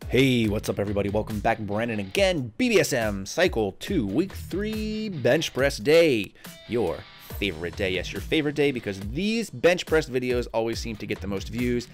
Hey, what's up everybody? Welcome back. Brandon again. BBSM Cycle 2, Week 3 Bench Press Day. Your favorite day. Yes, your favorite day, because these bench press videos always seem to get the most views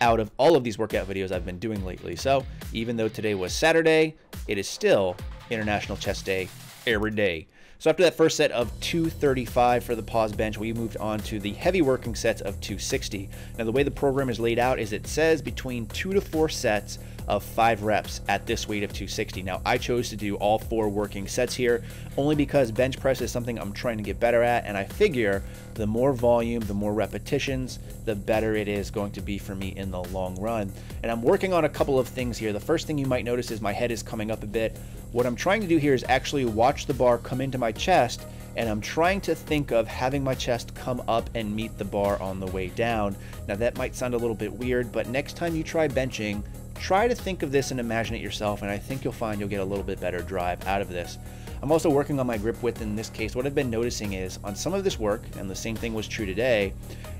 out of all of these workout videos I've been doing lately. So even though today was Saturday, it is still International Chest Day every day. So after that first set of 235 for the pause bench, we moved on to the heavy working sets of 260. Now the way the program is laid out is it says between 2 to 4 sets of 5 reps at this weight of 260. Now I chose to do all 4 working sets here only because bench press is something I'm trying to get better at, and I figure the more volume, the more repetitions, the better it is going to be for me in the long run. And I'm working on a couple of things here. The first thing you might notice is my head is coming up a bit. What I'm trying to do here is actually watch the bar come into my chest, and I'm trying to think of having my chest come up and meet the bar on the way down. Now that might sound a little bit weird, but next time you try benching, try to think of this and imagine it yourself, and I think you'll find you'll get a little bit better drive out of this. I'm also working on my grip width in this case. What I've been noticing is on some of this work, and the same thing was true today,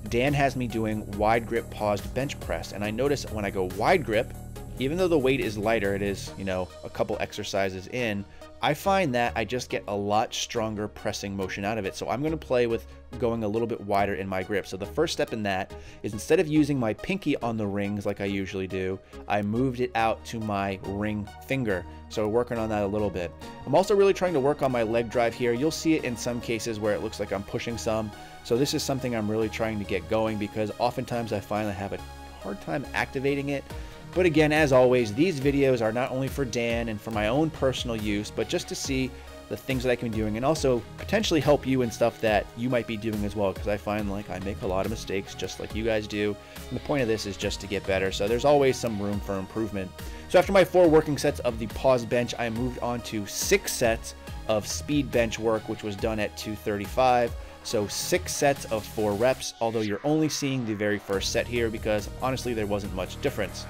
Dan has me doing wide grip paused bench press, and I notice when I go wide grip, even though the weight is lighter, it is, you know, a couple exercises in, I find that I just get a lot stronger pressing motion out of it. So I'm going to play with going a little bit wider in my grip. So the first step in that is, instead of using my pinky on the rings like I usually do, I moved it out to my ring finger. So we're working on that a little bit. I'm also really trying to work on my leg drive here. You'll see it in some cases where it looks like I'm pushing some. So this is something I'm really trying to get going, because oftentimes I find I have a hard time activating it. But again, as always, these videos are not only for Dan and for my own personal use, but just to see the things that I can be doing, and also potentially help you in stuff that you might be doing as well, because I find like I make a lot of mistakes just like you guys do, and the point of this is just to get better, so there's always some room for improvement. So after my 4 working sets of the pause bench, I moved on to 6 sets of speed bench work, which was done at 235. So 6 sets of 4 reps, although you're only seeing the very first set here because honestly there wasn't much difference.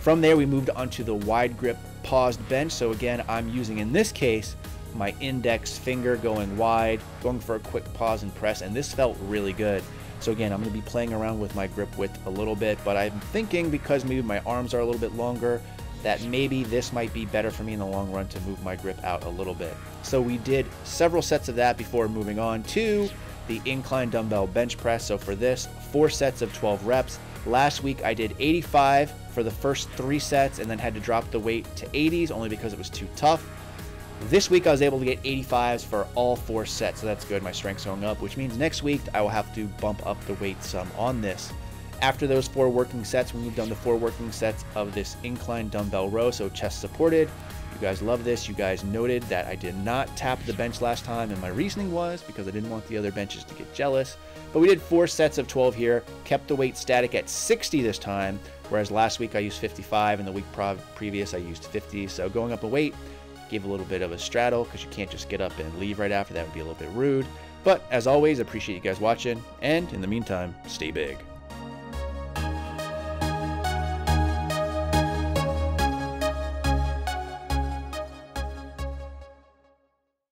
From there, we moved on to the wide grip paused bench. So again, I'm using, in this case, my index finger going wide, going for a quick pause and press, and this felt really good. So again, I'm going to be playing around with my grip width a little bit, but I'm thinking, because maybe my arms are a little bit longer, that maybe this might be better for me in the long run to move my grip out a little bit. So we did several sets of that before moving on to the incline dumbbell bench press. So for this, 4 sets of 12 reps. Last week I did 85 for the first 3 sets and then had to drop the weight to 80s only because it was too tough. This week I was able to get 85s for all 4 sets, so that's good. My strength's going up, which means next week I will have to bump up the weight some on this. After those 4 working sets, we moved on to 4 working sets of this incline dumbbell row, so chest supported. You guys love this. You guys noted that I did not tap the bench last time, and my reasoning was because I didn't want the other benches to get jealous. But we did 4 sets of 12 here, kept the weight static at 60 this time, whereas last week I used 55 and the week previous I used 50. So going up a weight gave a little bit of a straddle, because you can't just get up and leave right after. That would be a little bit rude. But as always, I appreciate you guys watching, and in the meantime, stay big.